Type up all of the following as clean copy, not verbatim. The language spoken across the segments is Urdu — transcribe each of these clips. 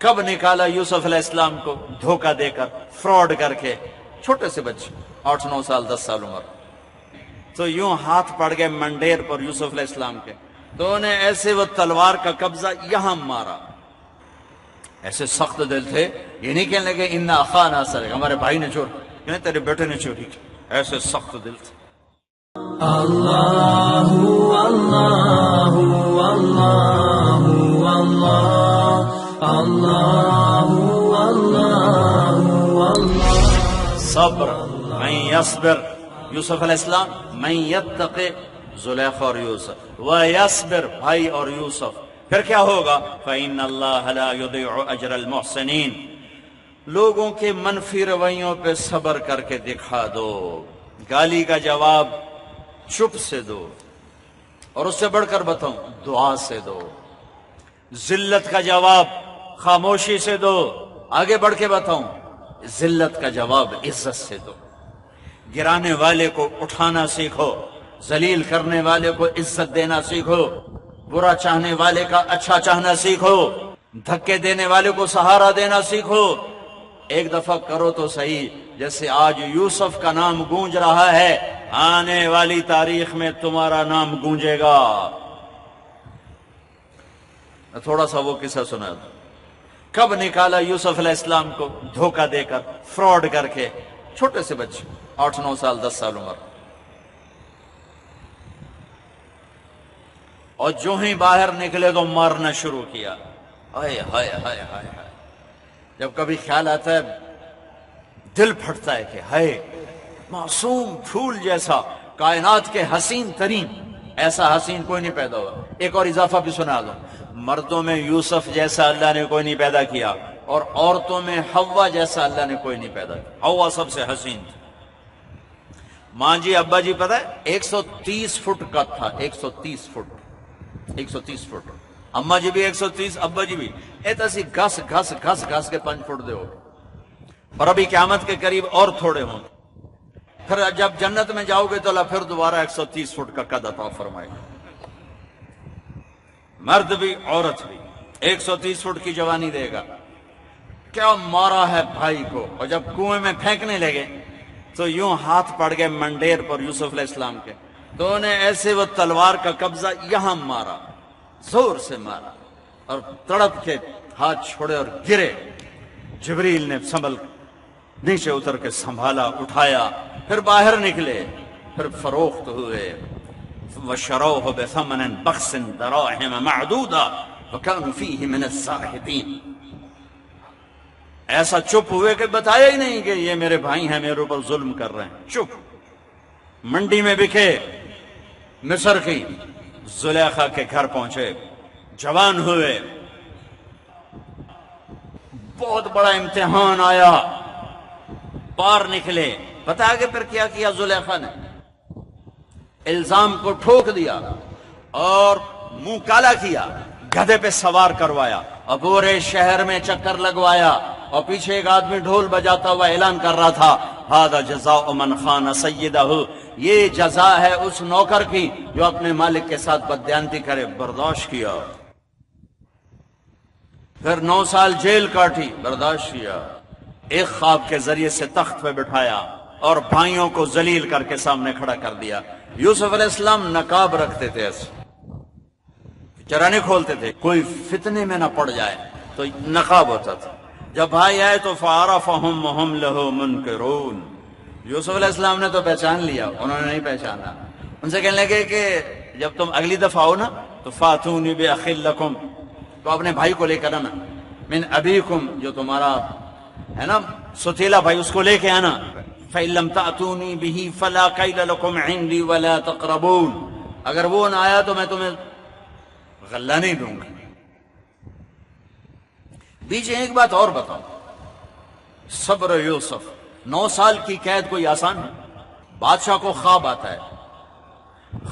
کب نکالا یوسف علیہ السلام کو دھوکہ دے کر، فراڈ کر کے، چھوٹے سے بچے 8-9 سال 10 سال عمر، تو یوں ہاتھ پڑ گئے منڈیر پر یوسف علیہ السلام کے، تو انہیں ایسے وہ تلوار کا قبضہ یہاں مارا. ایسے سخت دل تھے، یہ نہیں کہنے لگے انا اخانا سرق، ہمارے بھائی نے چور، کہنے تیرے بیٹے نے چوری کی. ایسے سخت دل تھے. اللہ اللہ اللہ اللہ اللہ اللہ. صبر من یصبر یوسف علیہ السلام، من یتق زلیخا اور یوسف، ویصبر بھائی اور یوسف. پھر کیا ہوگا؟ فإن اللہ لا یضیع اجر المحسنین. لوگوں کے منفی رویوں پہ صبر کر کے دکھا دو، گالی کا جواب چپ سے دو، اور اس سے بڑھ کر بتاؤں دعا سے دو. ذلت کا جواب خاموشی سے دو، آگے بڑھ کے بتاؤں ذلت کا جواب عزت سے دو. گرانے والے کو اٹھانا سیکھو، ذلیل کرنے والے کو عزت دینا سیکھو، برا چاہنے والے کا اچھا چاہنا سیکھو، دھکے دینے والے کو سہارا دینا سیکھو. ایک دفعہ کرو تو صحیح، جیسے آج یوسف کا نام گونج رہا ہے، آنے والی تاریخ میں تمہارا نام گونجے گا. تھوڑا سا وہ قصہ سنا دو. کب نکالا یوسف علیہ السلام کو دھوکہ دے کر، فراڈ کر کے، چھوٹے سے بچے 8-9 سال 10 سال عمر، اور جو ہی باہر نکلے تو مارنا شروع کیا. ہائے ہائے ہائے ہائے ہائے. جب کبھی خیال آتا ہے دل پھٹتا ہے کہ ہائے، معصوم پھول جیسا، کائنات کے حسین ترین، ایسا حسین کوئی نہیں پیدا ہوا. ایک اور اضافہ بھی سنا دو، مردوں میں یوسف جیسا اللہ نے کوئی نہیں پیدا کیا، اور عورتوں میں حوا جیسا اللہ نے کوئی نہیں پیدا کیا. حوا سب سے حسین تھی. ماں جی ابا جی پتہ ہے 130 فٹ کا تھا، 130 فٹ. اماں جی بھی 130، ابا جی بھی. ایسی گھس گھس گھس گھس کے 5 فٹ دے ہو، اور ابھی قیامت کے قریب اور تھوڑے ہوں. پھر جب جنت میں جاؤ گے تو اللہ پھر دوبارہ 130 فٹ کا قد عطا فرمائے گا. مرد بھی عورت بھی 130 فٹ کی جوانی دے گا. کیا مارا ہے بھائی کو، اور جب کنویں میں پھینکنے لگے تو یوں ہاتھ پڑ گئے منڈیر پر یوسف علیہ السلام کے، تو انہیں ایسے وہ تلوار کا قبضہ یہاں مارا، زور سے مارا، اور تڑپ کے ہاتھ چھوڑے اور گرے. جبریل نے سنبھل نیچے اتر کے سنبھالا، اٹھایا. پھر باہر نکلے، پھر فروخت ہوئے. وَشَرَوْهُ بِثَمَنٍ بَخْسٍ دَرَاهِمَ مَعْدُودَةٍ وَكَانُوا فِيهِ مِنَ الزَّاهِدِينَ. ایسا چپ ہوئے کہ بتایا ہی نہیں کہ یہ میرے بھائی ہیں، میرے اوپر ظلم کر رہے ہیں. چپ. منڈی میں بکے، مصر کی زلیخا کے گھر پہنچے، جوان ہوئے. بہت بڑا امتحان آیا، پار نکلے. پتہ آگے پھر کیا کیا زلیخا نے؟ الزام کو ٹھوک دیا اور منہ کالا کیا، گدھے پہ سوار کروایا اور پورے شہر میں چکر لگوایا، اور پیچھے ایک آدمی ڈھول بجاتا ہوا اعلان کر رہا تھا ھذا جزاء من خان سیدہ، یہ جزا ہے اس نوکر کی جو اپنے مالک کے ساتھ بددیانتی کرے. برداشت کیا. پھر 9 سال جیل کاٹی، برداشت کیا. ایک خواب کے ذریعے سے تخت پہ بٹھایا اور بھائیوں کو ذلیل کر کے سامنے کھڑا کر دیا. یوسف علیہ السلام نقاب رکھتے تھے، ایسے چہرہ نہیں کھولتے تھے، کوئی فتنے میں نہ پڑ جائے، تو نقاب ہوتا تھا. جب بھائی آئے تو فَعَرَفَهُمْ وَهُمْ لَهُ مُنْكِرُونَ. یوسف علیہ السلام نے تو پہچان لیا، انہوں نے نہیں پہچانا. ان سے کہنے لگے کہ جب تم اگلی دفعہ آؤ نا تو فَاتُونِي بِأَخٍ لَكُمْ، تو اپنے بھائی کو لے کر آنا، مِنْ أَبِيكُمْ، جو تمہارا ہے نا ستیلا بھائی، اس کو لے کے آنا. فَإِن لَمْ تَأْتُونِي بِهِ فَلَا كَيْلَ لَكُمْ عِنْدِي وَلَا تَقْرَبُونَ. اگر وہ نہ آیا تو میں تمہیں غلہ نہیں دوں گا. بیچ ایک بات اور بتاؤں، صبر یوسف، 9 سال کی قید کوئی آسان ہے. بادشاہ کو خواب آتا ہے،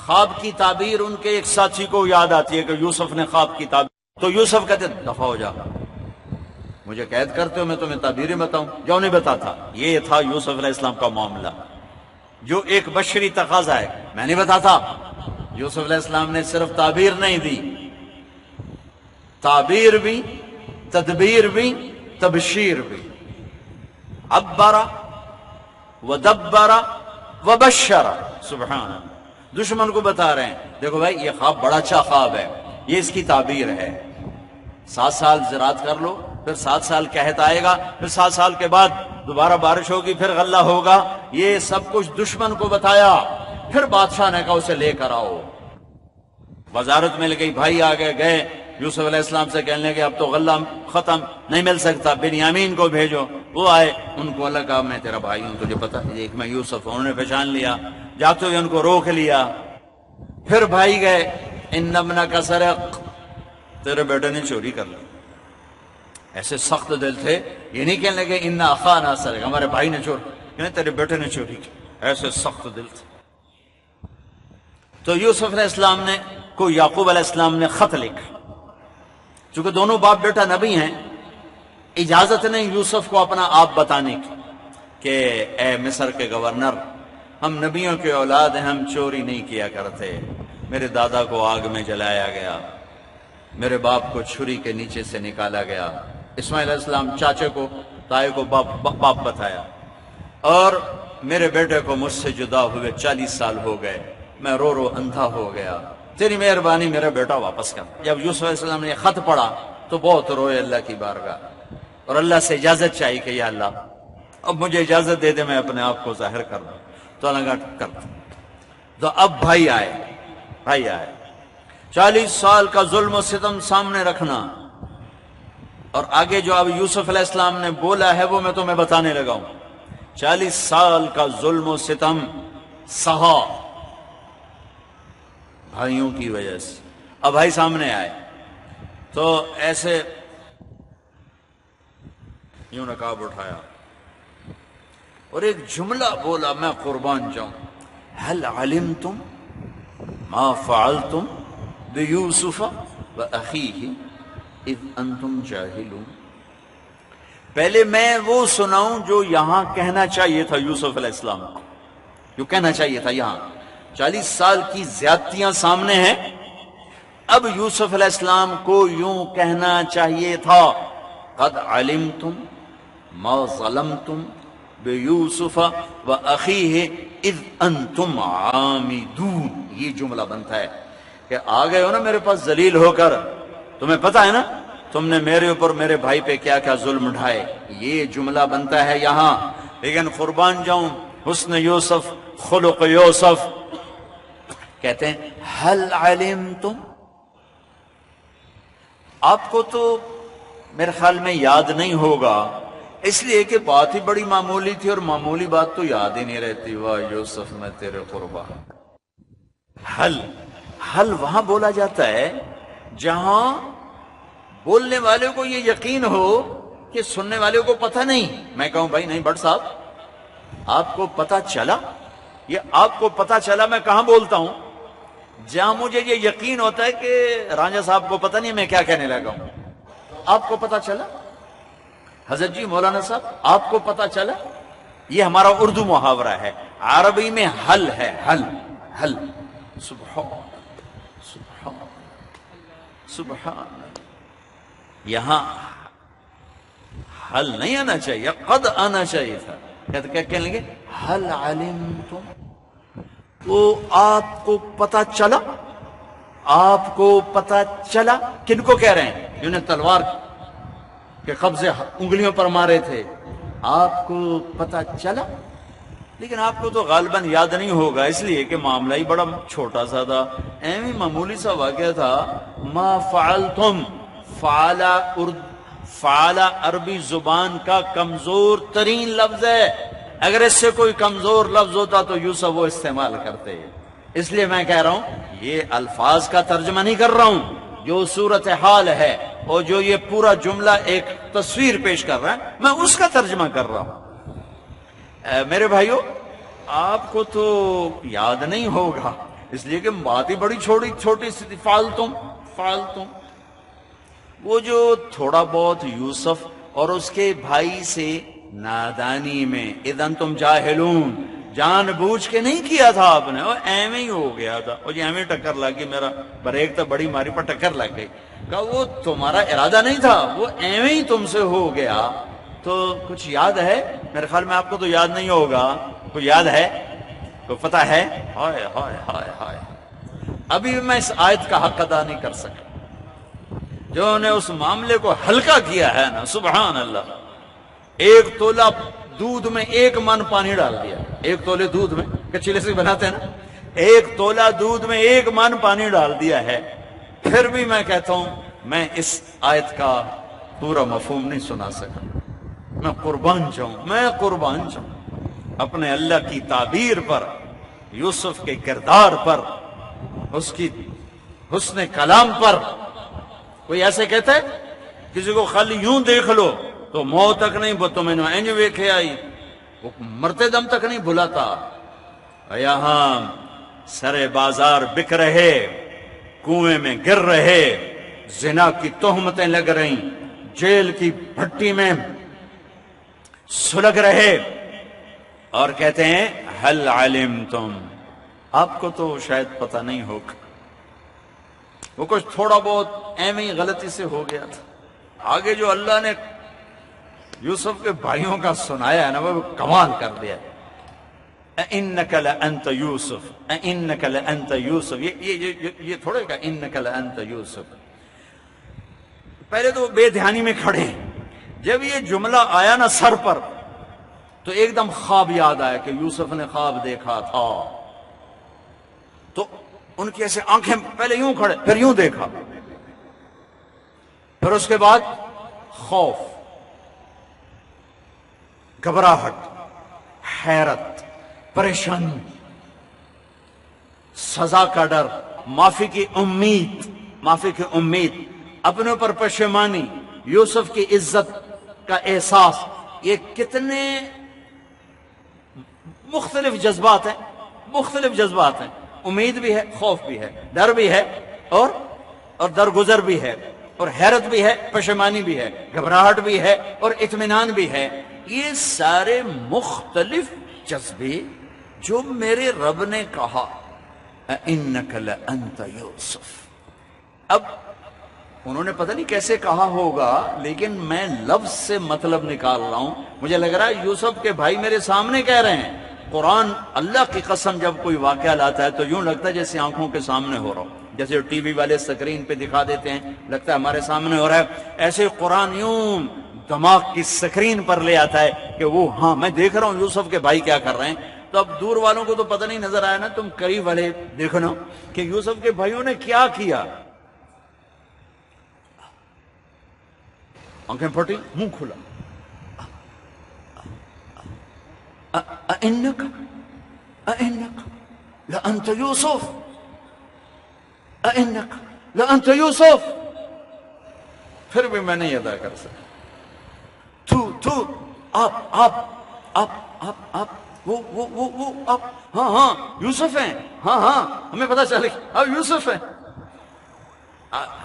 خواب کی تعبیر ان کے ایک ساتھی کو یاد آتی ہے کہ یوسف نے خواب کی تعبیر، تو یوسف کہتے دفع ہو جا، مجھے قید کرتے ہو، میں تمہیں تعبیریں بتاؤں. جو نہیں بتاتا. یہ تھا یوسف علیہ السلام کا معاملہ، جو ایک بشری تقاضا ہے، میں نہیں بتاتا. یوسف علیہ السلام نے صرف تعبیر نہیں دی، تعبیر بھی، تدبیر بھی تبشیر بھی، عبر ودبر وبشر، سبحان اللہ، دشمن کو بتا رہے ہیں دیکھو بھائی یہ خواب بڑا اچھا خواب ہے، یہ اس کی تعبیر ہے، 7 سال زراعت کر لو، پھر 7 سال قحط آئے گا، پھر 7 سال کے بعد دوبارہ بارش ہوگی، پھر غلہ ہوگا، یہ سب کچھ دشمن کو بتایا۔ پھر بادشاہ نے کہا اسے لے کر آؤ، وزارت مل گئی، بھائی آگے گئے یوسف علیہ السلام سے کہنے لگے اب تو غلہ ختم نہیں مل سکتا، بنیامین کو بھیجو۔ وہ آئے، ان کو اللہ کہا میں تیرا بھائی ہوں، تجھے پتہ ہے ایک میں یوسف ہوں۔ انہوں نے پہچان لیا، جاتے ہوئے ان کو روک لیا۔ پھر بھائی گئے، ان ابنک سرق، تیرے بیٹے نے چوری کر لی۔ ایسے سخت دل تھے، یہ نہیں کہنے لگے ان اخانا سرق، ہمارے بھائی نے چوری، یعنی تیرے بیٹے نے چوری کی، ایسے سخت دل تھے۔ تو یوسف علیہ السلام نے کو یعقوب علیہ السلام نے خط لکھا، چونکہ دونوں باپ بیٹا نبی ہیں، اجازت نہیں یوسف کو اپنا آپ بتانے کی کہ اے مصر کے گورنر، ہم نبیوں کے اولاد ہیں، ہم چوری نہیں کیا کرتے، میرے دادا کو آگ میں جلایا گیا، میرے باپ کو چھری کے نیچے سے نکالا گیا، اسماعیل علیہ السلام چاچے کو تائے کو باپ بتایا، اور میرے بیٹے کو مجھ سے جدا ہوئے 40 سال ہو گئے، میں رو رو اندھا ہو گیا، تیری مہربانی میرا بیٹا واپس کر۔ جب یوسف علیہ السلام نے یہ خط پڑھا تو بہت روئے اللہ کی بارگاہ، اور اللہ سے اجازت چاہی کہ یا اللہ اب مجھے اجازت دے دے میں اپنے آپ کو ظاہر کر دوں۔ تو اللہ کہا کر دوں۔ تو اب بھائی آئے 40 سال کا ظلم و ستم سامنے رکھنا، اور آگے جو اب یوسف علیہ السلام نے بولا ہے وہ میں تمہیں بتانے لگا ہوں۔ 40 سال کا ظلم و ستم سہا بھائیوں کی وجہ سے۔ اب بھائی سامنے آئے تو ایسے یوں نقاب اٹھایا اور ایک جملہ بولا، میں قربان جاؤں، هل علمتم ما فعلتم بیوسف واخیہ اذ انتم جاہلون۔ پہلے میں وہ سناؤں جو یہاں کہنا چاہیے تھا یوسف علیہ السلام کو، جو کہنا چاہیے تھا یہاں۔ 40 سال کی زیادتیاں سامنے ہیں، اب یوسف علیہ السلام کو یوں کہنا چاہیے تھا، قد علمتم ما ظلمتم بیوسف واخیہ اذ انتم عامدون۔ یہ جملہ بنتا ہے کہ آ گئے ہو نا میرے پاس ذلیل ہو کر، تمہیں پتہ ہے نا تم نے میرے اوپر میرے بھائی پہ کیا کیا ظلم ڈھائے، یہ جملہ بنتا ہے یہاں۔ لیکن قربان جاؤں حسن یوسف، خلق یوسف، کہتے ہیں هل علمتم، آپ کو تو میرے خیال میں یاد نہیں ہوگا، اس لیے کہ بات ہی بڑی معمولی تھی اور معمولی بات تو یاد ہی نہیں رہتی۔ واہ یوسف میں تیرے قربان۔ حل وہاں بولا جاتا ہے جہاں بولنے والے کو یہ یقین ہو کہ سننے والے کو پتہ نہیں۔ میں کہوں بھائی نہیں بٹ صاحب آپ کو پتہ چلا، یہ آپ کو پتہ چلا، میں کہاں بولتا ہوں جہاں مجھے یہ یقین ہوتا ہے کہ رانجھا صاحب کو پتہ نہیں میں کیا کہنے لگا ہوں۔ آپ کو پتہ چلا حضرت جی، مولانا صاحب آپ کو پتہ چلا، یہ ہمارا اردو محاورہ ہے، عربی میں حل ہے، حل سبحان یہاں حل نہیں آنا چاہیے، قد آنا چاہیے تھا۔ کیا کہنے لگے حل علمتم، وہ آپ کو پتہ چلا، آپ کو پتہ چلا، کن کو کہہ رہے ہیں؟ جنہیں تلوار کے قبضے انگلیوں پر مارے تھے، آپ کو پتہ چلا۔ لیکن آپ کو تو غالباً یاد نہیں ہوگا، اس لیے کہ معاملہ ہی بڑا چھوٹا سا تھا، ایویں معمولی سا واقعہ تھا۔ ما فعلتم، فعل عربی زبان کا کمزور ترین لفظ ہے، اگر اس سے کوئی کمزور لفظ ہوتا تو یوسف وہ استعمال کرتے، اس لیے میں کہہ رہا ہوں یہ الفاظ کا ترجمہ نہیں کر رہا ہوں، جو صورتحال ہے اور جو یہ پورا جملہ ایک تصویر پیش کر رہا ہے میں اس کا ترجمہ کر رہا ہوں۔ میرے بھائیو آپ کو تو یاد نہیں ہوگا، اس لیے کہ بات ہی بڑی چھوٹی سی تھی، فعلتم۔ وہ جو تھوڑا بہت یوسف اور اس کے بھائی سے نادانی میں اذ انتم جاہلون، جان بوجھ کے نہیں کیا تھا آپ نے، وہ ایویں ہی ہو گیا تھا، وہ ایویں ٹکر لگ گئی، میرا بریک تو بڑی ماری پر ٹکر لگ گئی۔ کہا وہ تمہارا ارادہ نہیں تھا، وہ ایویں ہی تم سے ہو گیا۔ تو کچھ یاد ہے؟ میرے خیال میں آپ کو تو یاد نہیں ہوگا، کچھ یاد ہے، کو پتہ ہے؟ ہائے ہائے ہائے ہائے، ابھی بھی میں اس آیت کا حق ادا نہیں کر سکا۔ جو نے اس معاملے کو ہلکا کیا ہے نا، سبحان اللہ، 1 تولہ دودھ میں 1 من پانی ڈال دیا، 1 تولے دودھ میں، کچی لسی بناتے ہیں نا، 1 تولہ دودھ میں 1 من پانی ڈال دیا ہے۔ پھر بھی میں کہتا ہوں میں اس آیت کا پورا مفہوم نہیں سنا سکا۔ میں قربان جاؤں اپنے اللہ کی تعبیر پر، یوسف کے کردار پر، اس کی حسن کلام پر۔ کوئی ایسے کہتا ہے کسی کو خالی یوں دیکھ لو تو موت تک نہیں، وہ تمہیں انج ویکھے آئی، وہ مرتے دم تک نہیں بھلاتا۔ یہاں سرے بازار بک رہے، کنویں میں گر رہے، زنا کی تہمتیں لگ رہی، جیل کی بھٹی میں سلگ رہے، اور کہتے ہیں حل علمتم، آپ کو تو شاید پتہ نہیں ہوگا، وہ کچھ تھوڑا بہت ایویں غلطی سے ہو گیا تھا۔ آگے جو اللہ نے یوسف کے بھائیوں کا سنایا ہے نا، وہ کمال کر دیا۔ اِنَّكَ لَأَنْتَ يُوسُف، اِنَّكَ لَأَنْتَ يُوسُف، یہ تھوڑے کا اِنَّكَ لَأَنْتَ يُوسُف۔ پہلے تو بے دھیانی میں کھڑے ہیں، جب یہ جملہ آیا نا سر پر تو ایک دم خواب یاد آیا کہ یوسف نے خواب دیکھا تھا، تو ان کی ایسے آنکھیں پہلے یوں کھڑے، پھر یوں دیکھا، پھر اس کے بعد خوف، گھبراہٹ، حیرت، پریشانی، سزا کا ڈر، معافی کی امید، اپنے اوپر پشیمانی، یوسف کی عزت کا احساس، یہ کتنے مختلف جذبات ہیں، امید بھی ہے، خوف بھی ہے، ڈر بھی ہے، اور درگزر بھی ہے، اور حیرت بھی ہے، پشیمانی بھی ہے، گھبراہٹ بھی ہے، اور اطمینان بھی ہے۔ یہ سارے مختلف جذبے جو میرے رب نے کہا اِنَّكَ لَأَنْتَ يُوسُف، اب انہوں نے پتہ نہیں کیسے کہا ہوگا، لیکن میں لفظ سے مطلب نکال رہا ہوں۔ مجھے لگ رہا ہے یوسف کے بھائی میرے سامنے کہہ رہے ہیں۔ قرآن اللہ کی قسم جب کوئی واقعہ لاتا ہے تو یوں لگتا ہے جیسے آنکھوں کے سامنے ہو رہا ہو، جیسے ٹی وی والے سکرین پہ دکھا دیتے ہیں، لگتا ہے ہمارے سامنے ہو رہا ہے، ایسے قرآن یوں دماغ کی سکرین پر لے آتا ہے کہ وہ ہاں میں دیکھ رہا ہوں یوسف کے بھائی کیا کر رہے ہیں۔ تو اب دور والوں کو تو پتہ نہیں نظر آیا نا، تم قریب والے دیکھنا کہ یوسف کے بھائیوں نے کیا کیا۔ آنکھیں پھٹی، منہ کھلا، اِنَّكَ لَأَنْتَ يُوسُف، اِنَّكَ لَأَنْتَ يُوسُف، پھر بھی میں نہیں ادا کر سکتا۔ آپ وہ آپ، ہاں یوسف ہیں، ہاں ہمیں پتہ چلے آپ یوسف ہیں۔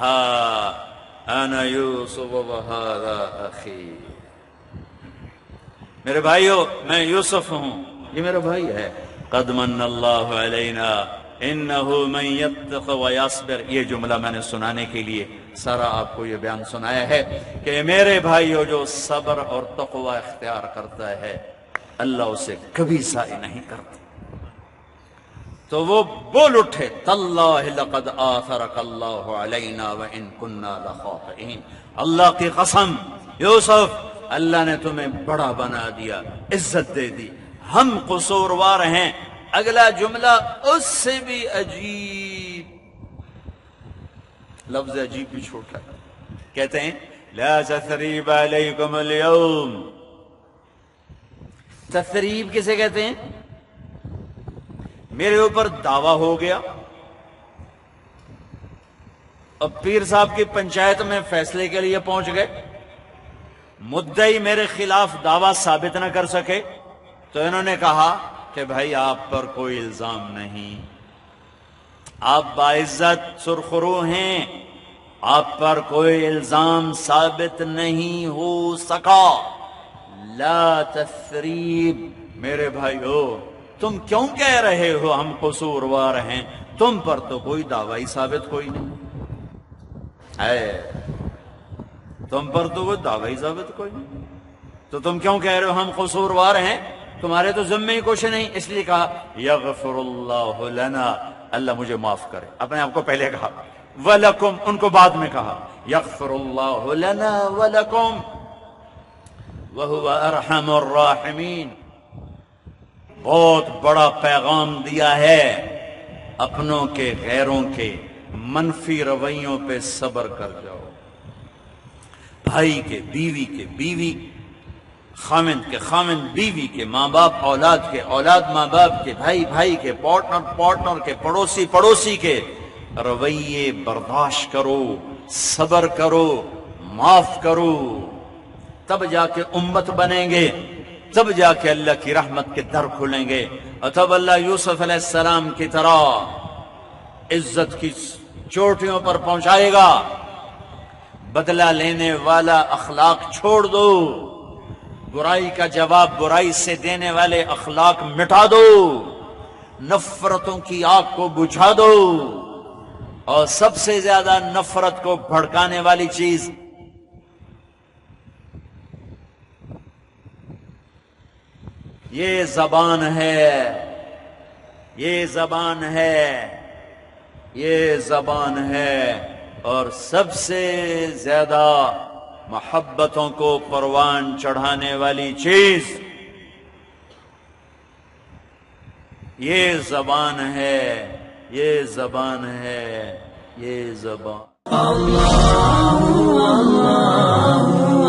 ہاں انا یوسف وہذا اخی، میرے بھائیو میں یوسف ہوں، یہ میرا بھائی ہے۔ قد من اللہ علینا انہ من یتق ویصبر، یہ جملہ میں نے سنانے کے لیے سارا آپ کو یہ بیان سنایا ہے کہ میرے بھائیو جو صبر اور تقوی اختیار کرتا ہے اللہ اسے کبھی ضائع نہیں کرتا۔ تو وہ بول اٹھے، تاللہ لقد آثرک اللہ علینا وان کنا لخاطئین، اللہ کی قسم یوسف اللہ نے تمہیں بڑا بنا دیا، عزت دے دی، ہم قصوروار ہیں۔ اگلا جملہ اس سے بھی عجیب، لفظ عجیب بھی چھوٹا، کہتے ہیں لا تثریب علیکم اليوم، تثریب کسے کہتے ہیں؟ میرے اوپر دعویٰ ہو گیا، اور پیر صاحب کی پنچایت میں فیصلے کے لیے پہنچ گئے، مدعی میرے خلاف دعویٰ ثابت نہ کر سکے، تو انہوں نے کہا کہ بھائی آپ پر کوئی الزام نہیں، آپ باعزت سرخرو ہیں، آپ پر کوئی الزام ثابت نہیں ہو سکا۔ لا تثریب، میرے بھائیو تم کیوں کہہ رہے ہو ہم قصوروار ہیں؟ تم پر تو کوئی دعوی ثابت کوئی نہیں ہے، تم پر تو کوئی دعوی ثابت کوئی نہیں، تو تم کیوں کہہ رہے ہو ہم قصوروار ہیں؟ تمہارے تو ذمے ہی کچھ نہیں۔ اس لیے کہا یغفر اللہ لنا، اللہ مجھے معاف کرے، اپنے آپ کو پہلے کہا، وَلَكُمْ ان کو بعد میں کہا، یغفر اللہ لنا وَلَكُمْ وَهُوَ أَرْحَمُ الراحمین۔ بہت بڑا پیغام دیا ہے، اپنوں کے غیروں کے منفی رویوں پہ صبر کر جاؤ، بھائی کے بیوی کے بیوی، خامند کے خامند بیوی کے، ماں باپ اولاد کے، اولاد ماں باپ کے، بھائی بھائی کے، پارٹنر کے، پڑوسی کے رویے برداشت کرو، صبر کرو، معاف کرو، تب جا کے امت بنیں گے، تب جا کے اللہ کی رحمت کے در کھلیں گے، اور تب اللہ یوسف علیہ السلام کی طرح عزت کی چوٹیوں پر پہنچائے گا۔ بدلہ لینے والا اخلاق چھوڑ دو، برائی کا جواب برائی سے دینے والے اخلاق مٹا دو، نفرتوں کی آگ کو بجھا دو، اور سب سے زیادہ نفرت کو بھڑکانے والی چیز یہ زبان ہے، یہ زبان ہے، یہ زبان ہے، اور سب سے زیادہ محبتوں کو پروان چڑھانے والی چیز یہ زبان ہے، یہ زبان ہے، یہ زبان۔ اللہ اللہ